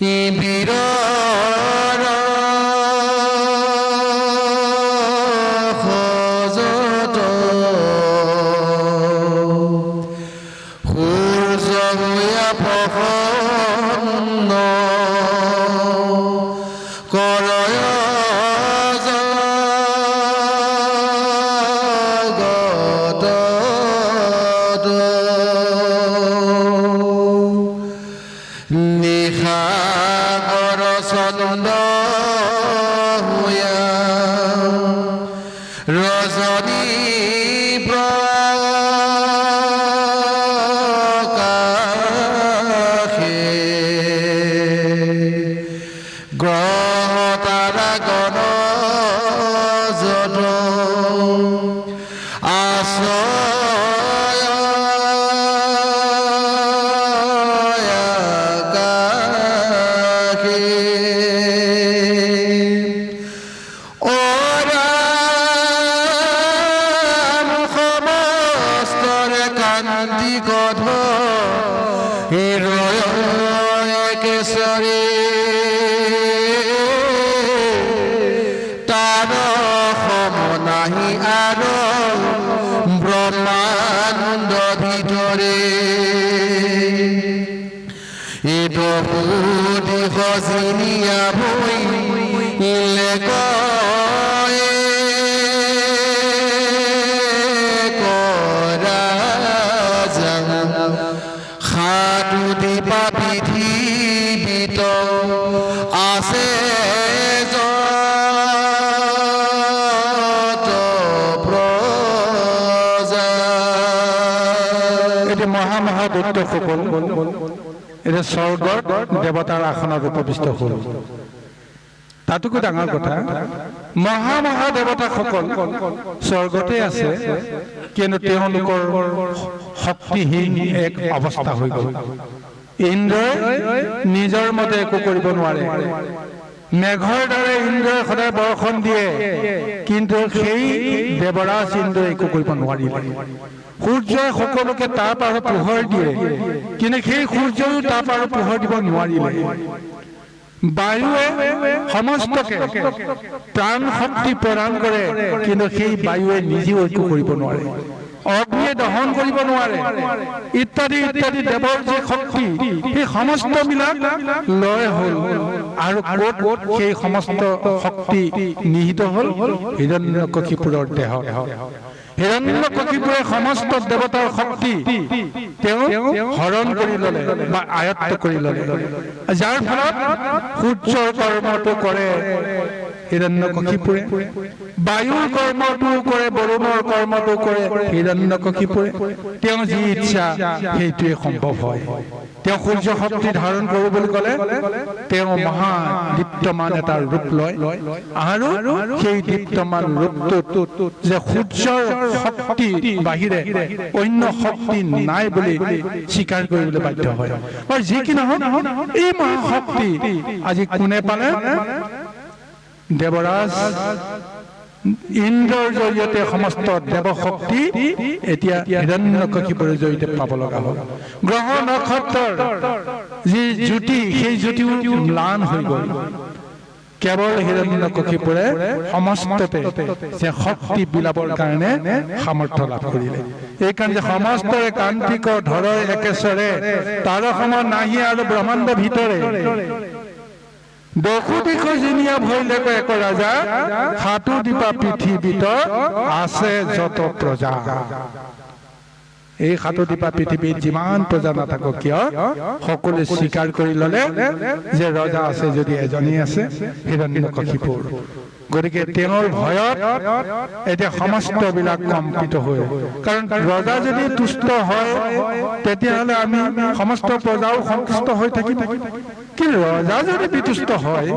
নিবিড়ৰ খোজত সূৰ্য প্ৰসন্ন কৰয় নিশাকৰ চন্দ্ৰ হুয়া ৰজনী প্ৰকাশে গ্ৰহ তাৰা গণ যত আশ্ৰয় কান্তি গধ কেশৰী তাৰ সম নাহি আৰু ব্ৰহ্মাণ্ড ভিতৰে এইটো দিশ জিনিয়া ভৈ সাধু দীপা পৃথিৱীত আছে যত প্ৰজা। এটি মহামহাদৈত্যসকল এতিয়া স্বৰ্গত দেৱতাৰ আসনত উপবিষ্ট হ'ল। তাতোকৈ ডাঙৰ কথা, মহাদেৱতাসকল স্বৰ্গতে আছে, কিন্তু তেওঁলোকৰ শক্তিহীন এক অৱস্থা হৈ গ'ল। ইন্দ্ৰই নিজৰ মতে একো কৰিব নোৱাৰে। মেঘৰ দ্বাৰা ইন্দ্ৰই সদায় বৰ্ষণ দিয়ে, কিন্তু সেই দেৱৰাজ ইন্দ্ৰই একো কৰিব নোৱাৰিলে। সূৰ্যই সকলোকে তাপ আৰু পোহৰ দিয়ে, কিন্তু সেই সূৰ্যও তাপ আৰু পোহৰ দিব নোৱাৰিলে। বায়ুৱে সমস্তকে প্ৰাণ শক্তি প্ৰদান কৰে, কিন্তু সেই বায়ুৱে নিজেও একো কৰিব নোৱাৰে। অগ্নিয়ে দহন কৰিব নোৱাৰে। ইত্যাদি ইত্যাদি দেৱৰ যে শক্তি, সেই সমস্তবিলাক লয় হ'ল। আৰু ক'ত সেই সমস্ত শক্তি নিহিত হ'ল? হিৰণ্যকশিপুৰৰ দেহত। হিৰণ্যকশিপুৰে সমস্ত দেৱতাৰ শক্তি তেওঁ হৰণ কৰি ল'লে বা আয়ত্ত কৰি ল'লে, যাৰ ফলত সূৰ্যৰ কৰ্মটো কৰে হিৰণ্যকশিপুৰে, বায়ুৰ কৰ্মটো কৰে, বৰুণৰ কৰ্মটো কৰে হিৰণ্যকশিপুৰে। তেওঁ যি ইচ্ছা সেইটোৱে সম্ভৱ হয়। তেওঁ সূৰ্য শক্তি ধাৰণ কৰোঁ বুলি ক'লে তেওঁ মহা দীপ্তমান এটা ৰূপ লয়, আৰু সেই দীপ্তমান ৰূপটোত যে সূৰ্যৰ শক্তি বাহিৰে অন্য শক্তি নাই বুলি স্বীকাৰ কৰিবলৈ বাধ্য হয়। আৰু যি কি নহওক, এই মহাশক্তি আজি কোনে পালে? দেৱৰাজ ইন্দ্ৰৰ জৰিয়তে সমস্ত দেৱশক্তি এতিয়া হিৰণ্যকশিপুৰৰ জৰিয়তে পাব লগা হ'ল। গ্ৰহ নক্ষত্ৰৰ যি জ্যোতি, সেই জ্যোতিও ম্লান হৈ গ'ল। কেৱল হিৰণ্যকশিপুৰে সমস্ততে যে শক্তি বিলাবৰ কাৰণে সামৰ্থ্য লাভ কৰিলে। এইকাৰণে সমস্তৰে কান্তিক ধৰ একেশ্বৰে, তাৰ সম নাহি আৰু ব্ৰহ্মাণ্ড ভিতৰে। দশো দিশ জিনিয়া ভৈলেক এক ৰাজা, সাতো দীপা পৃথিৱীত আছে যত প্ৰজা। এই সাতোদীপা পৃথিৱীত যিমান প্ৰজা নাথাকক কিয়, সকলোৱে স্বীকাৰ কৰি ল'লে যে ৰজা আছে যদি এজনেই আছে, হিৰণ্যকশিপুৰ। গতিকে তেওঁৰ ভয়ত এতিয়া সমস্তবিলাক কম্পিত হৈ, কাৰণ ৰজা যদি তুষ্ট হয় তেতিয়াহ'লে আমি সমস্ত প্ৰজাও সন্তুষ্ট হৈ থাকিম। কিন্তু ৰজা যদি বিতুষ্ট হয়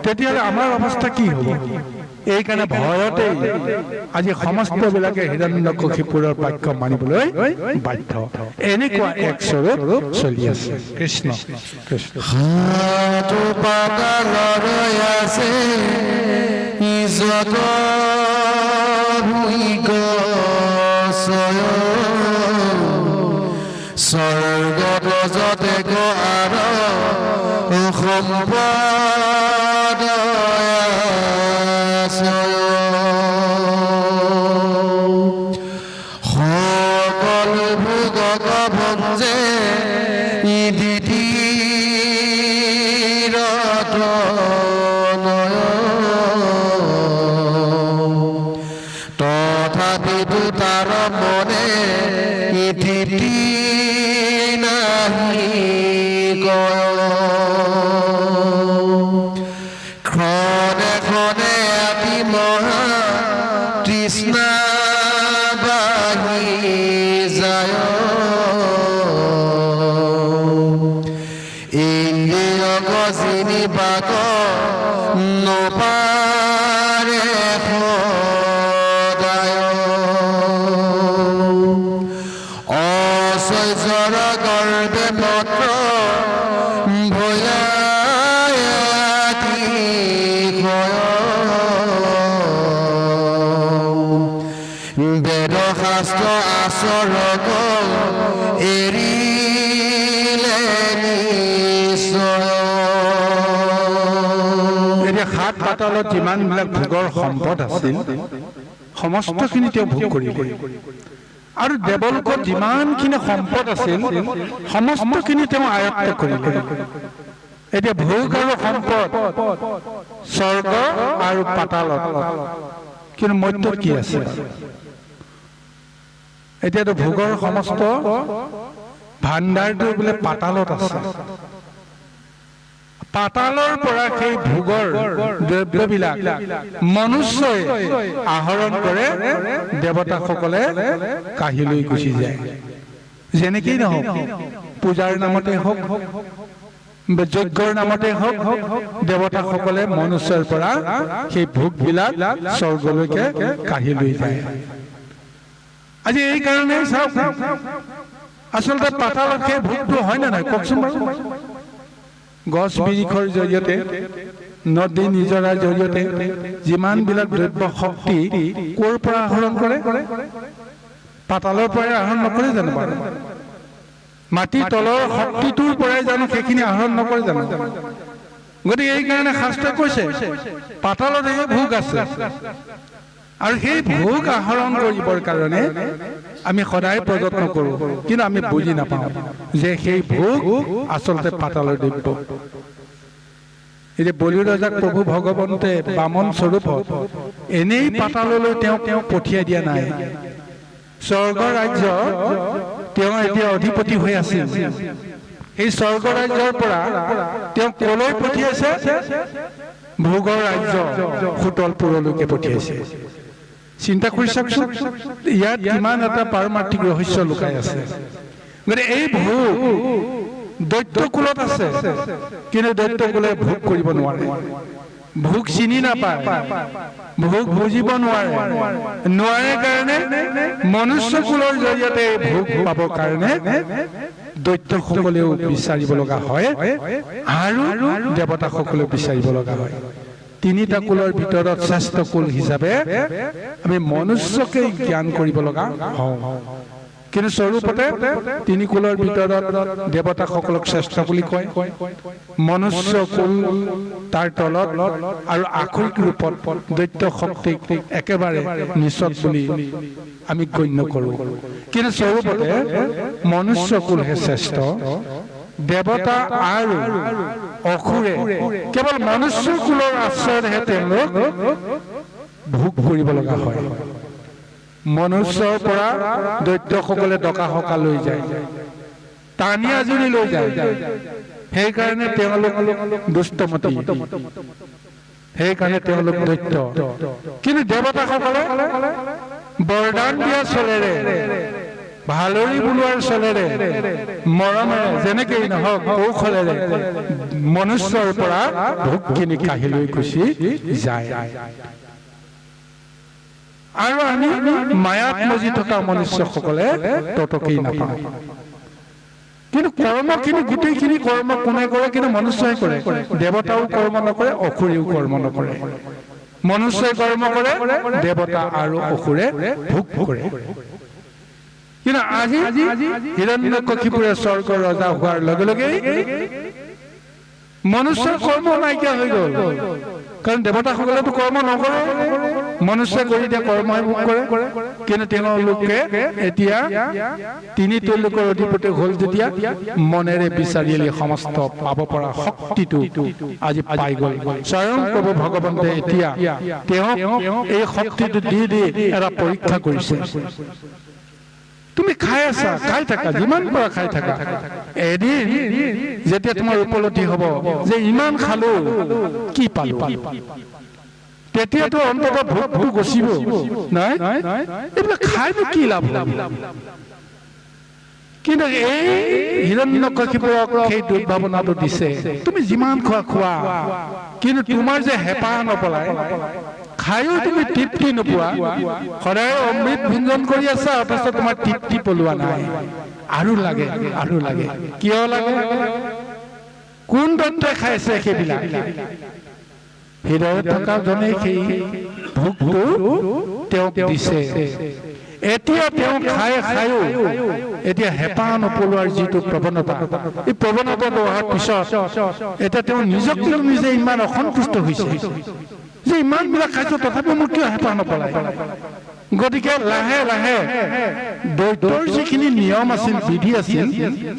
তেতিয়াহ'লে আমাৰ অৱস্থা কি হ'ব? এইকাৰণে ভয়তেই আজি সমস্তবিলাকে হিৰণ্যকশিপুৰৰ বাক্য মানিবলৈ বাধ্য। এনেকুৱা এক স্বৰূপ চলি আছে। কৃষ্ণ কৃষ্ণ। স্বৰ্গত যতে সকল ভোগক ভঞ্জে ইদিতি তথাপিতো তাৰ মনে ইদিতি নাহি কয় ক্ষণে ক্ষণে আতি মহা তৃষ্ণা বাহি যায় ইন্দ্ৰিয় গজিনি বাক নপাৰে সদায় অসহ্যৰ গৰ্বে মত্ৰ ভয়াতি বেদ শাস্ত্ৰ আচৰক এৰিলে এতিয়া সাত পাতালত যিমানবিলাক ভোগৰ সম্পদ আছিল সমস্তখিনি তেওঁ ভোগ কৰিলে আৰু দেৱলোকত যিমানখিনি সম্পদ আছিল সমস্তখিনি তেওঁ আয়ত্ত কৰিলে এতিয়া ভোগ আৰু সম্পদ স্বৰ্গ আৰু পাতালত কিন্তু মধ্যত কি আছে এতিয়াতো ভোগৰ সমস্ত ভাণ্ডাৰটো বোলে পাতালত আছে পাতালৰ পৰা সেই ভোগৰ দ্ৰব্যবিলাক মনুষ্যই আহৰণ কৰে দেৱতাসকলে কাঢ়ি লৈ গুচি যায় যেনেকেই নহওক পূজাৰ নামতে হওক যজ্ঞৰ নামতে হওক দেৱতাসকলে মনুষ্যৰ পৰা সেই ভোগবিলাক স্বৰ্গলৈকে কাঢ়ি লৈ যায় আজি এই কাৰণে চাওক আচলতে পাতালত সেই ভোগটো হয় নে নহয় কওকচোন বাৰু গছ বিৰিখৰ জৰিয়তে নদী নিজৰাৰ জৰিয়তে যিমানবিলাক দ্ৰব্য শক্তি ক'ৰ পৰা আহৰণ কৰে পাতালৰ পৰাই আহৰণ নকৰে জানো বাৰু মাটিৰ তলৰ শক্তিটোৰ পৰাই জানো সেইখিনি আহৰণ নকৰে জানো গতিকে এই কাৰণে শাস্ত্ৰই কৈছে পাতালত সেই ভোগ আছে আৰু সেই ভোগ আহৰণ কৰিবৰ কাৰণে আমি সদায় প্ৰযত্ন কৰোঁ কিন্তু আমি বুজি নাপাওঁ যে সেই ভোগ আচলতে পাতালৰ দ্ৰব্য এতিয়া বলি ৰজাক প্ৰভু ভগৱন্তে বামন স্বৰূপত এনেই পাতাললৈ তেওঁক পঠিয়াই দিয়া নাই স্বৰ্গ ৰাজ্য তেওঁ এতিয়া অধিপতি হৈ আছিল এই স্বৰ্গ ৰাজ্যৰ পৰা তেওঁ কলৈ পঠিয়াইছে ভোগৰ ৰাজ্য সুতলপুৰলৈকে পঠিয়াইছে চিন্তা কৰি চাওকচোন ইয়াত কিমান এটা পাৰমাৰ্থিক ৰহস্য লুকাই আছে গতিকে এই ভোগ দৈত্য কুলত আছে কিন্তু দৈত্য কুলে ভোগ কৰিব নোৱাৰে ভোগ চিনি নাপায় ভোগ বুজিব নোৱাৰে কাৰণে মনুষ্য কুলৰ জৰিয়তে ভোগ পাবৰ কাৰণে দৈত্যসকলেও বিচাৰিব লগা হয় আৰু দেৱতাসকলেও বিচাৰিব লগা হয় তিনিটা কুলৰ ভিতৰত শ্ৰেষ্ঠ কুল হিচাপে আমি মনুষ্যকে জ্ঞান কৰিব লগা হওঁ কিন্তু স্বৰূপতে তিনি কুলৰ ভিতৰত দেৱতাসকলক শ্ৰেষ্ঠ বুলি কয় মনুষ্য কুল তাৰ তলত আৰু আক্ষৰিক ৰূপত দৈত্য শক্তিক একেবাৰে নিচত বুলি আমি গণ্য কৰোঁ কিন্তু স্বৰূপতে মনুষ্য কুলহে শ্ৰেষ্ঠ দেৱতা আৰু অসুৰে কেৱল মনুষ্য কুলৰ আশ্ৰয়হে তেওঁলোক ভোগ কৰিব লগা হয় মনুষ্যৰ পৰা দৈত্যসকলে ডকা হকা লৈ যায় টানি আজুৰি লৈ যায় সেইকাৰণে তেওঁলোক দুষ্টমতি সেইকাৰণে তেওঁলোক দৈত্য কিন্তু দেৱতাসকলে বৰদান দিয়া চলেৰে ভালৰি বুলোৱাৰ চলেৰে মৰমেৰে যেনেকেই নহওক কৌশলেৰে মনুষ্যৰ পৰা ভোগখিনি কাঢ়ি লৈ গুচি যায় আৰু আমি মায়াত মজি থকা মনুষ্যসকলে ততকেই নাপাওঁ কিন্তু কৰ্মখিনি গোটেইখিনি কৰ্ম কোনে কৰে কিন্তু মনুষ্যই কৰে দেৱতাও কৰ্ম নকৰে অসুৰেও কৰ্ম নকৰে মনুষ্যই কৰ্ম কৰে দেৱতা আৰু অসুৰে ভোগ কৰে কিন্তু আজি হিৰণ্যকশিপুৰে স্বৰ্গৰ ৰজা হোৱাৰ লগে লগে মনুষ্যৰ কৰ্ম নাইকিয়া হৈ গ'ল, কাৰণ দেৱতাসকলেতো কৰ্ম নকৰে, মনুষ্যই কৰি দিয়া কৰ্মহে ভোগ কৰে। কিন্তু তেওঁলোকে এতিয়া তিনি তেওঁলোকৰ অধিপতি হ'ল যেতিয়া মনেৰে বিচাৰিলে সমস্ত পাব পৰা শক্তিটো আজি পাই গ'ল। স্বয়ং প্ৰভু ভগৱন্তে এতিয়া তেওঁক এই শক্তিটো দি এটা পৰীক্ষা কৰিছে। তুমি খাই আছা, খাই থাকা, যিমান পৰা খাই থাকা। এদিন যেতিয়া তোমাৰ উপলব্ধি হ'ব যে ইমান খালো, কি পালো, তেতিয়াতো অন্ততঃ ভোকটো গুচিব। নাই, এইবিলাক খাইনো কি লাভ? কিন্তু এই হিৰণ্যকশিপুৰক সেই দুৰ্ভাৱনাটো দিছে, তুমি যিমান খোৱা, কিন্তু তোমাৰ যে হেঁপাহ নপলায়, খায়ো তুমি তৃপ্তি নোপোৱা, সদায় অমৃত ভঞ্জন কৰি আছা, অথচ তোমাৰ তৃপ্তি পলোৱা নাই। আৰু লাগে, আৰু লাগে। কিয় লাগে? কোন দত্তই খাইছে সেইবিলাক? হৃদয়ত থকা জনে সেই ভোগটো তেওঁক দিছে। এতিয়া তেওঁ খায়ো এতিয়া হেঁপাহ নপলোৱাৰ যিটো প্ৰৱণতা, এই প্ৰৱণতাটো অহাৰ পিছত এতিয়া তেওঁ নিজক নিজে ইমান অসন্তুষ্ট হৈছে যে ইমানবিলাক খাইছো, তথাপিও মোৰ কিয় হেঁপাহ নপলায়? গতিকে লাহে লাহে দৈত্যৰ যিখিনি নিয়ম আছিল, বিধি আছিল,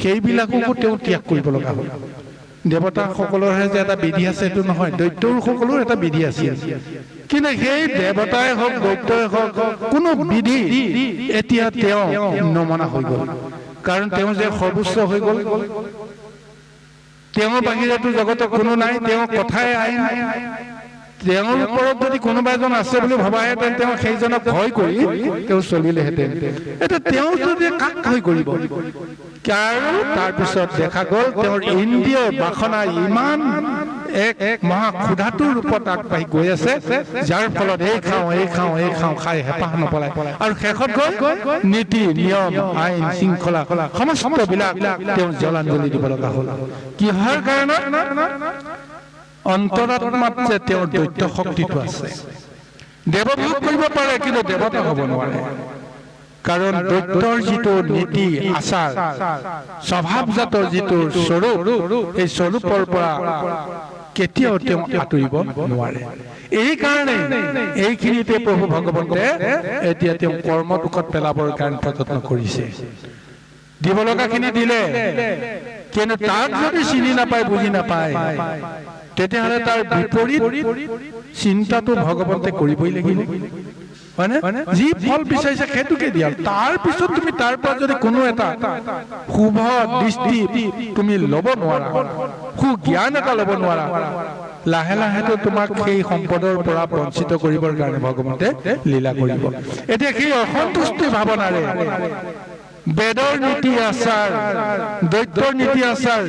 সেইবিলাককো তেওঁ ত্যাগ কৰিব লগা হ'ল। দেৱতাসকলৰহে যে এটা বিধি আছে সেইটো নহয়, দৈত্যৰ সকলো এটা বিধি আছিল। কিন্তু সেই দেৱতাই হওক, দৈত্যই হওক, কোনো বিধি এতিয়া তেওঁ নমনা হৈ গ'ল। কাৰণ তেওঁ যে সৰ্বোচ্চ হৈ গ'ল, তেওঁৰ বাহিৰেতো জগতত কোনো নাই, তেওঁৰ কথাই আইন। তেওঁৰ ওপৰত যদি কোনোবা এজন আছে বুলি ভবাহেঁতেন, তেওঁ সেইজনক ভয় কৰি তেওঁ চলিলেহেঁতেন। এতিয়া তেওঁ যদি কাক ভয় কৰিব? আৰু তাৰপিছত দেখা গ'ল তেওঁৰ ইন্দ্ৰিয় বাসনা ইমান এক মহা ক্ষুধাতুৰ ৰূপত আগবাঢ়ি গৈ আছে, যাৰ ফলত এই খাওঁ খাই হেঁপাহ নপলায়। আৰু শেষত গৈ নীতি নিয়ম আইন শৃংখলা সমস্তবিলাক তেওঁ জলাঞ্জলি দিব লগা হ'ল। কিহৰ কাৰণে? অন্তৰাত্মাত যে তেওঁৰ দৈত্য শক্তিটো আছে। দেৱভোগ কৰিব পাৰে, কিন্তু দেৱতা হ'ব নোৱাৰে। কাৰণ দৈত্যৰ যিটো নীতি আচাৰ, স্বভাৱজাতৰ যিটো স্বৰূপ, এই স্বৰূপৰ পৰা কেতিয়াও তেওঁ আঁতৰিব নোৱাৰে। এই কাৰণে এইখিনিতে প্ৰভু ভগৱন্তে এতিয়া তেওঁ কৰ্মদুখত পেলাবৰ কাৰণে প্ৰযত্ন কৰিছে। দিব লগাখিনি দিলে, কিন্তু তাক যদি চিনি নাপায়, বুজি নাপায়, তেতিয়াহ'লে তাৰ বিপৰীত চিন্তাটো ভগৱন্তে কৰিবই লাগিব, হয়নে? যি ফল বিচাৰিছে সেইটোকে দিয়া। তাৰ পিছত তুমি তাৰ পৰা যদি কোনো এটা শুভ দৃষ্টি তুমি ল'ব নোৱাৰা, সুজ্ঞান এটা ল'ব নোৱাৰা, লাহে লাহেতো তোমাক সেই সম্পদৰ পৰা বঞ্চিত কৰিবৰ কাৰণে ভগৱন্তে লীলা কৰিব। এতিয়া সেই অসন্তুষ্টি ভাৱনাৰে বেদৰ নীতি আচাৰ, দৈত্যৰ নীতি আচাৰ,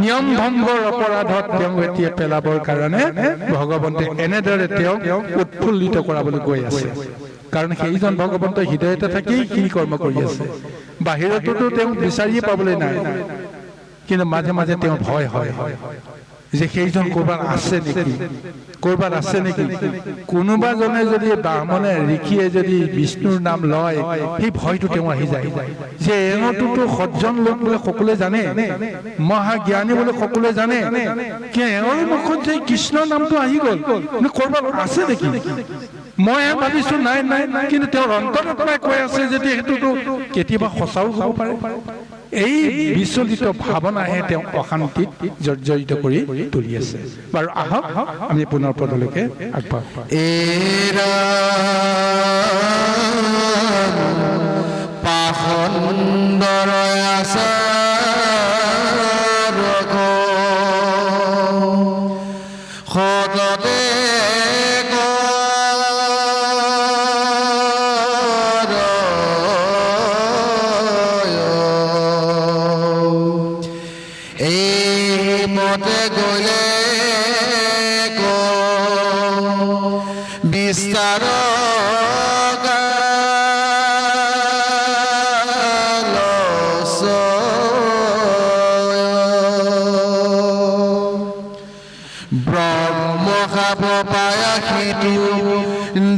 নিয়ম ভংগৰ অপৰাধত তেওঁক এতিয়া পেলাবৰ কাৰণে ভগৱন্তে এনেদৰে তেওঁক উৎফুল্লিত কৰাবলৈ গৈ আছে। কাৰণ সেইজন ভগৱন্ত হৃদয়তে থাকি এইখিনি কৰ্ম কৰি আছে। বাহিৰতোতো তেওঁক বিচাৰিয়ে পাবলৈ নাই, কিন্তু মাজে মাজে তেওঁ ভয় হয় যে সেইজন ক'ৰবাত আছে নেকি। কোনোবা জনে যদি ব্ৰাহ্মণে ঋষিয়ে যদি বিষ্ণুৰ নাম লয়, সেই ভয়টো তেওঁ আহি যায় যে এওঁটোতো সজ্জন লোক বোলে সকলোৱে জানে, মহাজ্ঞানী বোলে সকলোৱে জানে, এওঁৰ মুখত যে কৃষ্ণৰ নামটো আহি গ'ল, ক'ৰবাত আছে নেকি? মই ভাবিছো নাই, কিন্তু তেওঁৰ অন্তৰাত্মাই কৈ আছে যদি সেইটোতো কেতিয়াবা সঁচাও হ'ব পাৰে। এই বিচলিত ভাৱনাহে তেওঁক অশান্তিত জৰ্জৰিত কৰি তুলি আছে। বাৰু আহক আমি পুনৰ পদলৈকে আগবাঢ়ো। পাখণ্ডৰ আচাৰ সততে বিস্তাৰ ব্ৰহ্ম খাব পায়া সিটো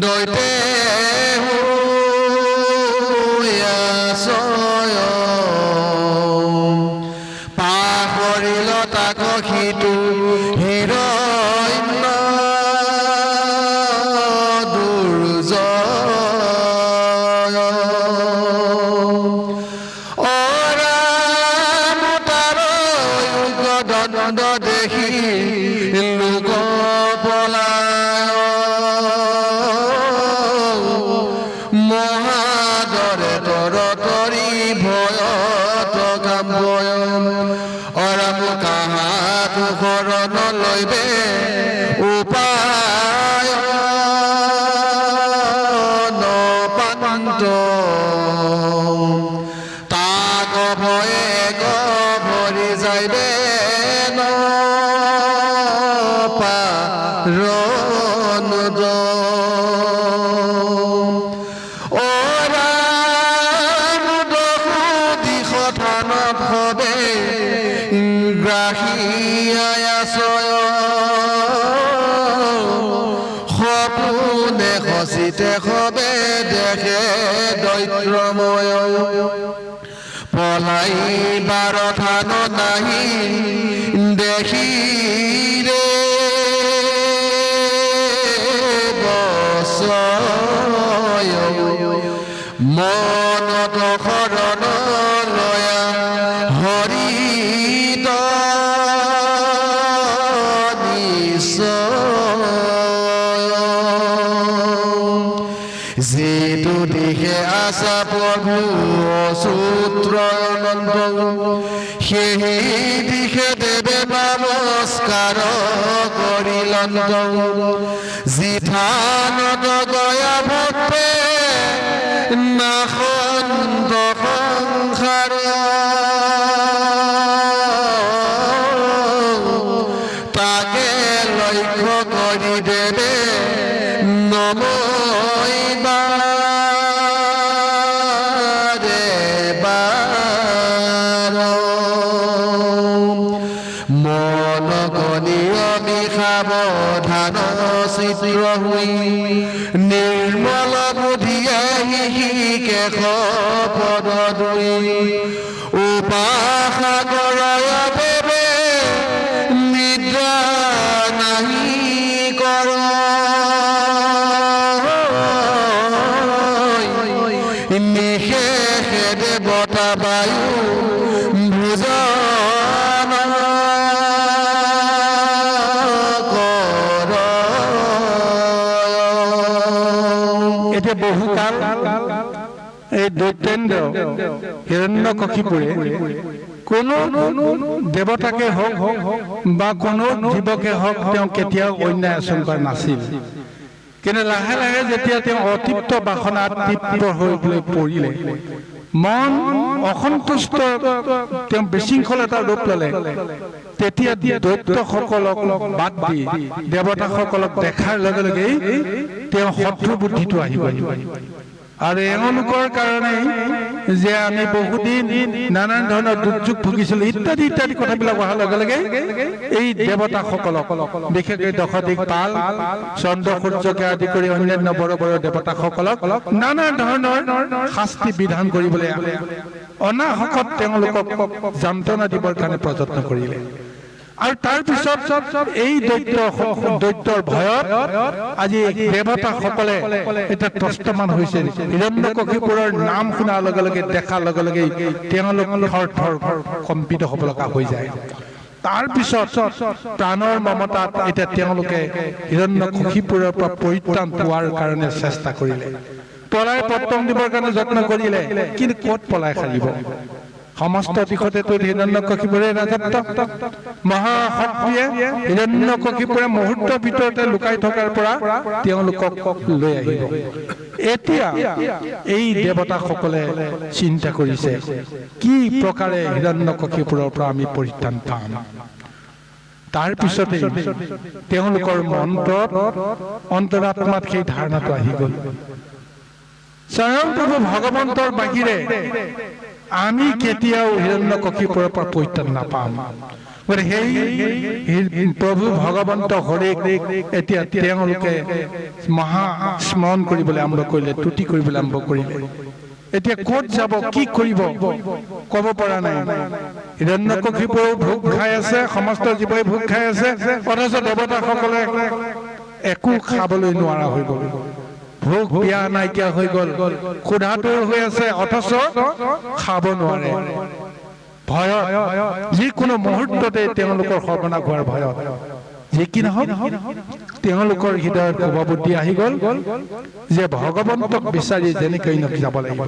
দৈতে পাহৰিল তাক সিটো যাইবে উপায় নপান্ত তাক ভয়ে গভৰি যাইবে নপাৰনুদ সপোনে খচিতে সবে দেখে দৈত্ৰময় পলাইবাৰ থান নাহি দেখি ৰে বছয় মনত শৰণ লয়া হৰি যেটো দিশে আছা প্ৰভু অসূত্ৰ অনন্ত সেই দিশে দেৱে নমস্কাৰ কৰিলন্ত জিঠানত গয়া ভক্তে নাসন্ত সংসাৰ তাকে লক্ষ্য কৰি দেৱে সাৱধান চিত্ৰ হৈ নিৰ্মল বুদ্ধিয়ে কেশ পদ দুই উপাসা কৰয় দেৱে নিদ্ৰা নাহি কৰ নিশেষে দেৱতা বায়ু ভোজন বহুকাল এই দৈত্যেন্দ্ৰ হিৰণ্যকশিপুৰে কোনো দেৱতাকে হওক বা কোনো জীৱকে হওক তেওঁ কেতিয়াও অন্যায় আচৰণ কৰা নাছিল কিন্তু লাহে লাহে যেতিয়া তেওঁ অতৃপ্ত বাসনাত তৃপ্ত হৈ পৰিলে মন অসন্তুষ্ট তেওঁ বিশৃংখলতাৰ ৰূপ ল'লে তেতিয়া দৈত্যসকলক বাদ দি দেৱতাসকলক দেখাৰ লগে লগেই তেওঁ শত্ৰু বুদ্ধিটো আহিব আৰু এওঁলোকৰ কাৰণেই যে আমি বহুদিন নানান ধৰণৰ দুৰ্যোগ ভুগিছিলোঁ ইত্যাদি ইত্যাদি কথাবিলাক অহাৰ লগে লগে এই দেৱতাসকলক বিশেষকৈ দশদিকপাল চন্দ্ৰ সূৰ্যকে আদি কৰি অন্যান্য বড় বড় দেৱতাসকলক নানা ধৰণৰ শাস্তি বিধান কৰিবলৈ অনাহকত তেওঁলোকক যন্ত্ৰণা দিবৰ কাৰণে প্ৰযত্ন কৰিলে আৰু তাৰ পিছত এই দৈত্যৰ ভয়ত আজি দেৱতাসকলে এটা ত্ৰস্তমান হৈছে হিৰণ্যকশিপুৰৰ নাম শুনাৰ লগে লগে দেখাৰ লগে লগে তেওঁলোক থৰ কম্পিত হ'ব লগা হৈ যায় তাৰ পিছত প্ৰাণৰ মমতাত এতিয়া তেওঁলোকে হিৰণ্যকশিপুৰৰ পৰা পৰিত্ৰাণ পোৱাৰ কাৰণে চেষ্টা কৰিলে পলাই পত্তন দিবৰ কাৰণে যত্ন কৰিলে কিন্তু ক'ত পলাই সাৰিব সমস্ত দিশতেতো হিৰণ্যকশিপুৰে ৰাজত্ব মহাশক্তিয়ে হিৰণ্যকশিপুৰে মুহূৰ্তৰ ভিতৰতে লুকাই থকাৰ পৰা তেওঁলোকক লৈ আহিব এতিয়া এই দেৱতাসকলে চিন্তা কৰিছে কি প্ৰকাৰে হিৰণ্যকশিপুৰৰ পৰা আমি পৰিত্ৰাণ পাম তাৰ পিছতে তেওঁলোকৰ মন্ত্ৰত অন্তৰাত্মাত সেই ধাৰণাটো আহি গ'ল স্বয়ং প্ৰভু ভগৱন্তৰ বাহিৰে আমি কেতিয়াও হিৰণ্যকশিপুৰৰ পৰা পৰিত্ৰাণ নাপাম সেই প্ৰভু ভগৱন্ত হৰিক এতিয়া তেওঁলোকে মহা স্মৰণ কৰিবলৈ আৰম্ভ কৰিলে তুতি কৰিবলৈ আৰম্ভ কৰিলে এতিয়া ক'ত যাব কি কৰিব ক'ব পৰা নাই হিৰণ্যকশিপুৰেও ভোগ খাই আছে সমস্ত জীৱই ভোগ খাই আছে অথচ দেৱতাসকলে একো খাবলৈ নোৱাৰা হৈ গ'ল ভোগ পিয়া নাইকিয়া হৈ গ'ল ক্ষুধাতুৰ হৈ আছে অথচ খাব নোৱাৰে ভয়ত যিকোনো মুহূৰ্ততে তেওঁলোকৰ সৰ্বনাশ হোৱাৰ ভয়ত যি কি নহওক তেওঁলোকৰ হৃদয়ত শুভবুদ্ধি আহি গ'ল যে ভগৱন্তক বিচাৰি যেনেকৈ যাব লাগিব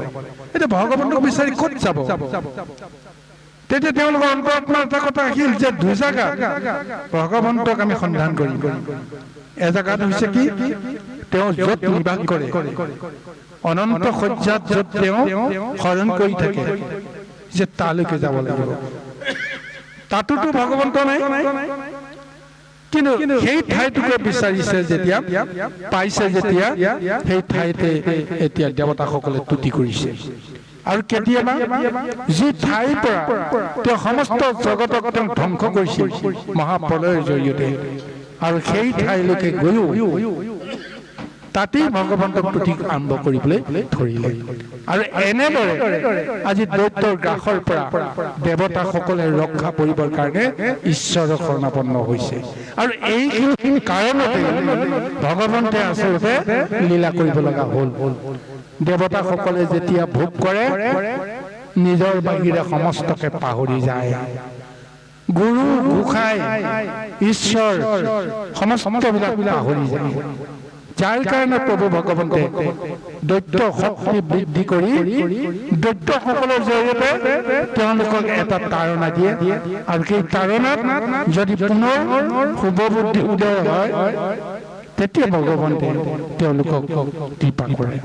এতিয়া ভগৱন্তক বিচাৰি ক'ত যাব তেতিয়া তেওঁলোকৰ অন্তৰাত্মাৰ এটা কথা আহিল যে দুজাগাত ভগৱন্তক আমি সন্ধান কৰিম। এজাগাত হৈছে কি, তেওঁ য'ত নিবাস কৰে, অনন্ত শয্যাত য'ত তেওঁ শৰণ কৰি থাকে, যে তালৈকে যাব লাগিব। তাতোতো ভগৱন্ত নাই, কিন্তু সেই ঠাইটোকে বিচাৰিছে যেতিয়া, পাইছে যেতিয়া, সেই ঠাইতে এতিয়া দেৱতাসকলে তুতি কৰিছে। আৰু কেতিয়াবা যি ঠাইৰ পৰা তেওঁ সমস্ত জগতক তেওঁ ধ্বংস কৰিছিল মহাপ্ৰলয়ৰ জৰিয়তে, আৰু সেই ঠাইলৈকে গৈও তাতেই ভগৱন্তক তুতি আৰম্ভ কৰিবলৈ ধৰিলে। আৰু এনেদৰে আজি দৈত্যৰ গ্ৰাসৰ পৰা দেৱতাসকলে ৰক্ষা কৰিবৰ কাৰণে ঈশ্বৰৰ শৰণাপন্ন হৈছে। আৰু এই কাৰণতে ভগৱন্তে আচলতে লীলা কৰিব লগা হ'ল। দেৱতাসকলে যেতিয়া ভোগ কৰে, নিজৰ বাহিৰে সমস্তকে পাহৰি যায়। গুৰু গোসাঁই ঈশ্বৰ সমস্তবিলাক পাহৰি যায়। যাৰ কাৰণে প্ৰভু ভগৱন্তে দৈত্য শক্তি বৃদ্ধি কৰি দৈত্যসকলৰ জৰিয়তে তেওঁলোকক এটা তাৰণা দিয়ে, আৰু সেই তাৰণাত যদি পুনৰ শুভ বুদ্ধি উদয় হয়, তেতিয়া ভগৱন্তে তেওঁলোকক কৃপা কৰে।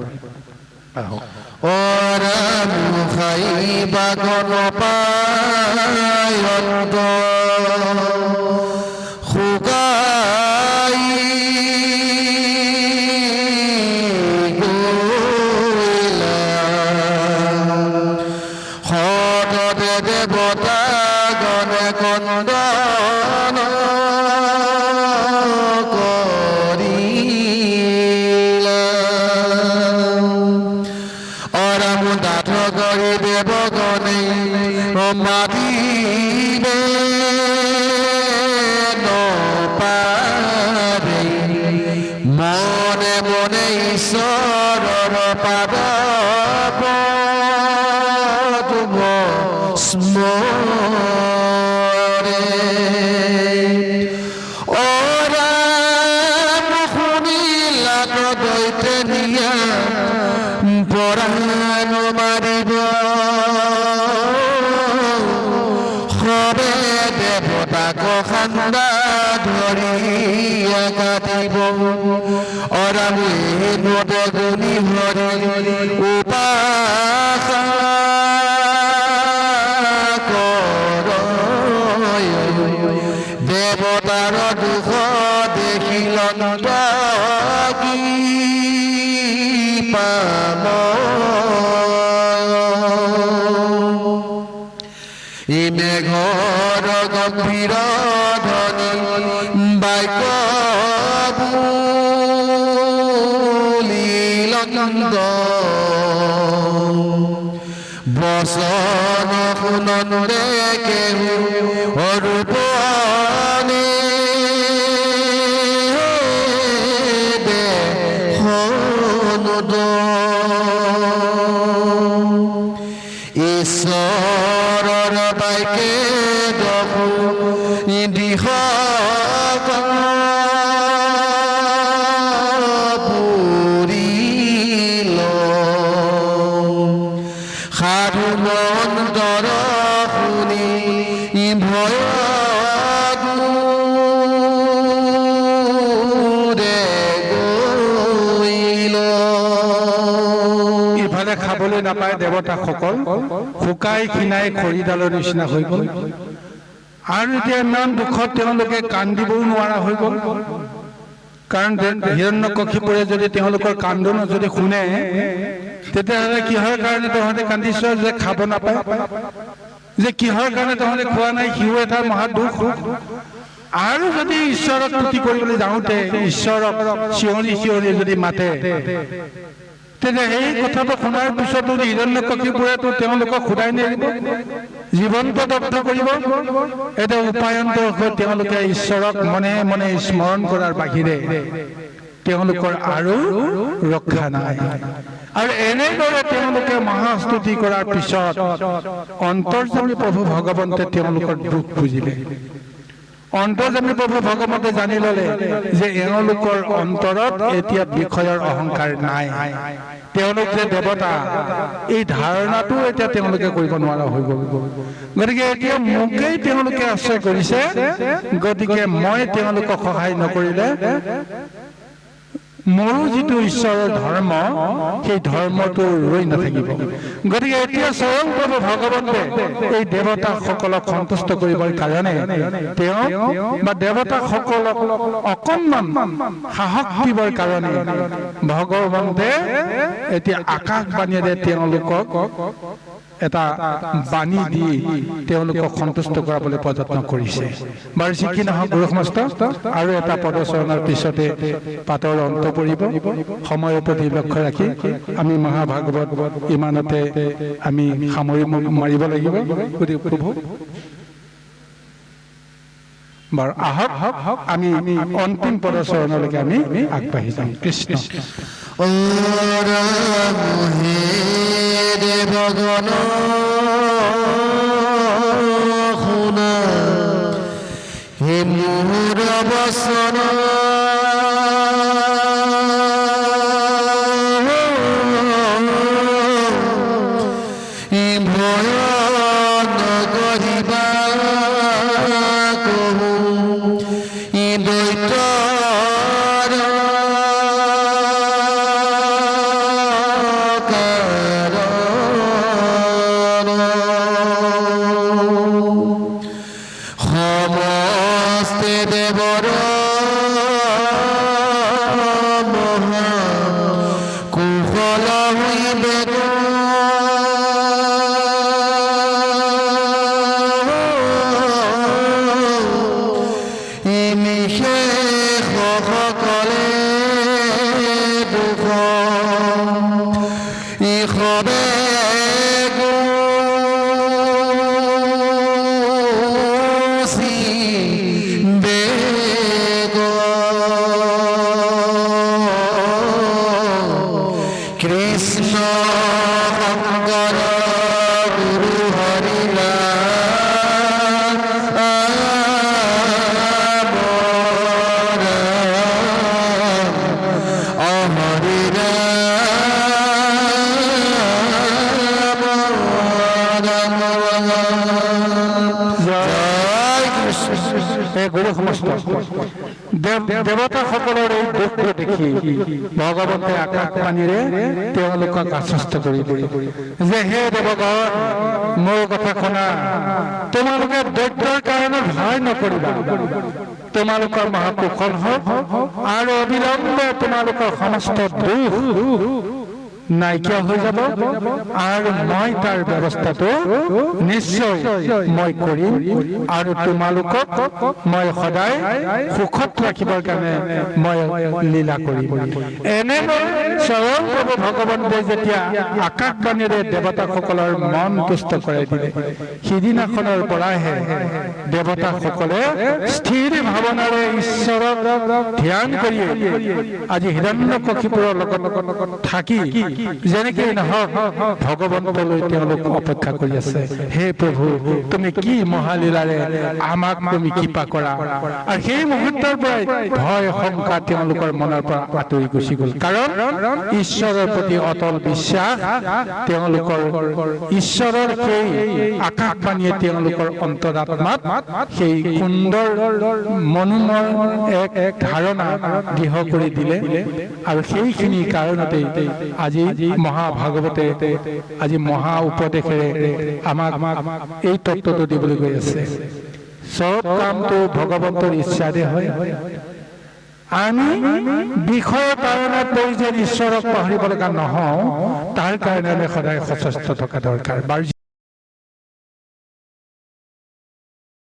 মনে মনে ঈশ্বৰৰ পাদ স্মৰে। অৰাম শুনিলা দৈতে নিয়া পৰাণ মাৰিব, সবে দেৱতাক খান্দা ধৰি কাটিব। অৰামে নদে গুণি হৰি উপাসা কৰ, দেৱতাৰ দুখ দেখিল কি পাম। মেঘৰ গম্ভীৰ ধ্বনি বাক্য বুলিলন্দ, বচন শুনন্দে কেহু অৰূপনে দেহনুদ। ঈশ্বৰৰ বাইকে দহু দিশ পুৰিল, সাধু মন্তৰ শুনি ভয় গৈল। ইফালে খাবলৈ নাপায় দেৱতাসকল, শুকাই খিনাই খৰিডালৰ নিচিনা হৈ গ'ল। আৰু এতিয়া ইমান দুখত তেওঁলোকে কান্দিবও নোৱাৰা হৈ গ'ল। কাৰণ হিৰণ্যকশিপুৰে যদি তেওঁলোকৰ কান্দন যদি শুনে, তেতিয়াহ'লে কিহৰ কাৰণে তহঁতে কান্দিছ যে খাব নাপায়, যে কিহৰ কাৰণে তহঁতে খোৱা নাই, সিও এটা মহা দুখ। আৰু যদি ঈশ্বৰক তুতি কৰিবলৈ যাওঁতে ঈশ্বৰক চিঞৰি চিঞৰি যদি মাতে, তেতিয়া সেই কথাটো শুনাৰ পিছতো হিৰণ্যকশিপুৰেতো তেওঁলোকক সোধাই নিদিব, জীৱন্ত দগ্ধ কৰিব। এটা উপায়ন্তৰ হৈ তেওঁলোকে ঈশ্বৰক মনে মনে স্মৰণ কৰাৰ বাহিৰে তেওঁলোকৰ আৰু ৰক্ষা নাই। আৰু এনেদৰে তেওঁলোকে মহাস্তুতি কৰাৰ পিছত অন্তৰ্যামী প্ৰভু ভগৱন্তে তেওঁলোকৰ দুখ বুজিলে। অন্তৰ্যামী প্ৰভু ভগৱন্তে জানি ল'লে যে এওঁলোকৰ অন্তৰত এতিয়া বিষয়ৰ অহংকাৰ নাই, তেওঁলোক যে দেৱতা এই ধাৰণাটো এতিয়া তেওঁলোকে কৰিব নোৱাৰা হৈ গ'ল। গতিকে এতিয়া মোকেই তেওঁলোকে আশ্ৰয় কৰিছে, গতিকে মই তেওঁলোকক সহায় নকৰিলে মোৰো যিটো ঈশ্বৰৰ ধৰ্ম সেই ধৰ্মটো ৰৈ নাথাকিব। গতিকে এতিয়া স্বয়ং প্ৰভু ভগৱন্তে এই দেৱতাসকলক সন্তুষ্ট কৰিবৰ কাৰণে তেওঁ বা দেৱতাসকলক অকণমান সাহস দিবৰ কাৰণে ভগৱন্তে এতিয়া আকাশবাণীৰে তেওঁলোকক এটা বাণী দি তেওঁলোকক সন্তুষ্ট কৰাবলৈ প্ৰযত্ন কৰিছে। বাৰু যি কি নহওক গুৰু সমাজ আৰু এটা পদচৰণৰ পিছতে পাতৰ অন্ত পৰিব। সময়ৰ প্ৰতি লক্ষ্য ৰাখি আমি মহাভাগৱত ইমানতে আমি সামৰি মাৰিব লাগিব। গতিকে প্ৰভু বাৰু আহক আমি অন্তিম পদচৰণলৈকে আমি আগবাঢ়ি যাম। কৃষ্ণ দেৱগণ শুনা হে মোৰ বচন ভয় নকৰিবা কহো দৈত্যৰ সমস্তে দেৱৰ মহা কুশল হইবে সকলে দুখ ইহবে কৃষ্ণ শংকৰ গুৰু হৰিলা গুৰু সমস্ত দেৱতাসকলৰ এই দুখটো দেখি ভগৱন্তে আকাশবাণীৰে তেওঁলোকক আশ্বস্ত কৰি যে হে দেৱগণ, মোৰ কথা শুনা, তোমালোকে দৈত্যৰ কাৰণে ভয় নকৰিবা। তোমালোকৰ মহাকুশল হওক আৰু অবিলম্বে তোমালোকৰ সমস্ত দুখ নাইকিয়া হৈ যাব আৰু মই তাৰ ব্যৱস্থাটো নিশ্চয় মই কৰিম আৰু তোমালোকক মই সদায় সুখত ৰাখিবৰ কাৰণে মই লীলা কৰিম। এনেদৰে স্বয়ং প্ৰভু ভগৱন্তে যেতিয়া আকাশবাণীৰে দেৱতাসকলৰ মন তুষ্ট কৰাই দিলে, সিদিনাখনৰ পৰাহে দেৱতাসকলে স্থিৰ ভাৱনাৰে ঈশ্বৰক ধ্যান কৰি আজি হিৰণ্যকশিপুৰৰ লগত থাকি যেনেকৈ নহওক ভগৱন্তলৈ তেওঁলোক অপেক্ষা কৰি আছে। হে প্ৰভু, তুমি কি মহালীলাৰে আমাক তুমি কৃপা কৰা। আৰু সেই মুহূৰ্তৰ পৰাই ভয় শংকা তেওঁলোকৰ মনৰ পৰা আঁতৰি গুচি গ'ল, কাৰণ ঈশ্বৰৰ প্ৰতি অটল বিশ্বাস তেওঁলোকৰ ঈশ্বৰৰ সেই আকাশবাণীয়ে তেওঁলোকৰ অন্তৰাত্মাত সেই সুন্দৰ মনোময় এক ধাৰণা দৃঢ় কৰি দিলে। আৰু সেইখিনি কাৰণতেই আজি মহাভাগৱতে আজি মহা উপদেশেৰে আমাক এই তত্ত্বটো দিবলৈ গৈ আছে। চব কামটো ভগৱন্তৰ ইচ্ছাৰে হয়। আমি বিষয়ৰ কাৰণত পৰি যে ঈশ্বৰক পাহৰিব লগা নহওঁ, তাৰ কাৰণে আমি সদায় সচেষ্ট থকা দৰকাৰ।